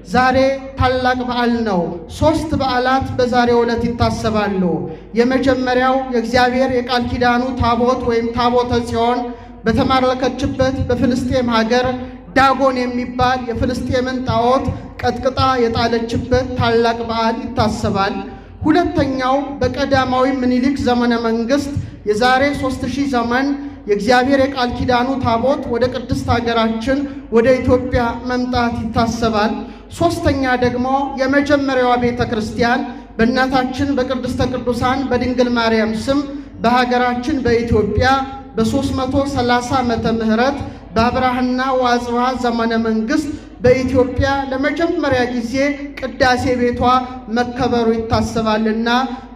ዛሬ ታላቅ በዓል ነው። 3 በዓላት በዛሬው ዕለት ይታሰባሉ። የመጀመሪያው የእግዚአብሔር የቃል ኪዳኑ ታቦት ወይም ታቦተ ጽዮን በተማረከችበት በፍልስጤም ሀገር ዳጎን የሚባል የፍልስጤምን ጣዖት ቀጥቅጣ የጣለችበት ታላቅ በዓል ይታሰባል። ሁለተኛው በቀዳማዊ ምኒልክ ዘመነ መንግስት የዛሬ 3000 ዘመን የእግዚአብሔር የቃል ኪዳኑ ታቦት ወደ ቅድስት ሀገራችን ወደ ኢትዮጵያ መምጣት ይታሰባል። ሶስተኛ ደግሞ የመጀመሪያዋ ቤተ ክርስቲያን በእናታችን በቅድስተ ቅዱሳን በድንግል ማርያም ስም በሀገራችን በኢትዮጵያ በ330 ዓመተ ምህረት በአብርሃና ወአጽብሃ ዘመነ መንግስት በኢትዮጵያ ለመጀመሪያ ጊዜ ቅዳሴ ቤቷ መከበሩ ይታሰባልና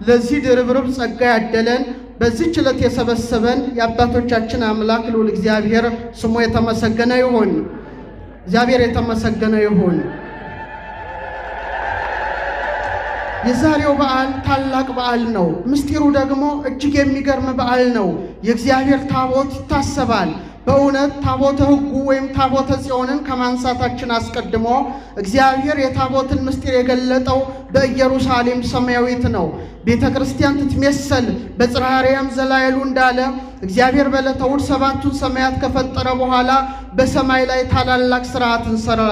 ለዚህ ድርብርብ ጸጋ ያደለን በዚህ ዕለት የሰበሰበን የአባቶቻችን አምላክ ልዑል እግዚአብሔር ስሙ የተመሰገነ ይሁን። እግዚአብሔር የተመሰገነ ይሁን። የዛሬው በዓል ታላቅ በዓል ነው። ምስጢሩ ደግሞ እጅግ የሚገርም በዓል ነው። የእግዚአብሔር ታቦት ይታሰባል። በእውነት ታቦተ ሕጉ ወይም ታቦተ ጽዮንን ከማንሳታችን አስቀድሞ እግዚአብሔር የታቦትን ምስጢር የገለጠው በኢየሩሳሌም ሰማያዊት ነው። ቤተ ክርስቲያን ትትመሰል በጽርሐ አርያም ዘላይሉ እንዳለ እግዚአብሔር በዕለተ እሑድ 7ቱን ሰማያት ከፈጠረ በኋላ በሰማይ ላይ ታላላቅ ሥርዓትን ሠራ።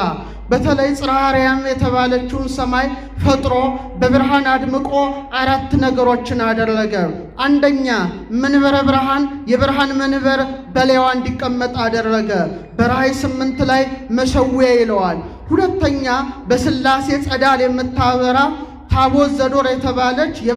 በተለይ ጽርሐ አርያም የተባለችውን ሰማይ ፈጥሮ በብርሃን አድምቆ 4 ነገሮችን አደረገ። አንደኛ መንበረ ብርሃን የብርሃን መንበር በላይዋ እንዲቀመጥ አደረገ። በራእይ 8 ላይ መሠዊያ ይለዋል። ሁለተኛ በሥላሴ ጸዳል የምታበራ ታቦት ዘዶር የተባለች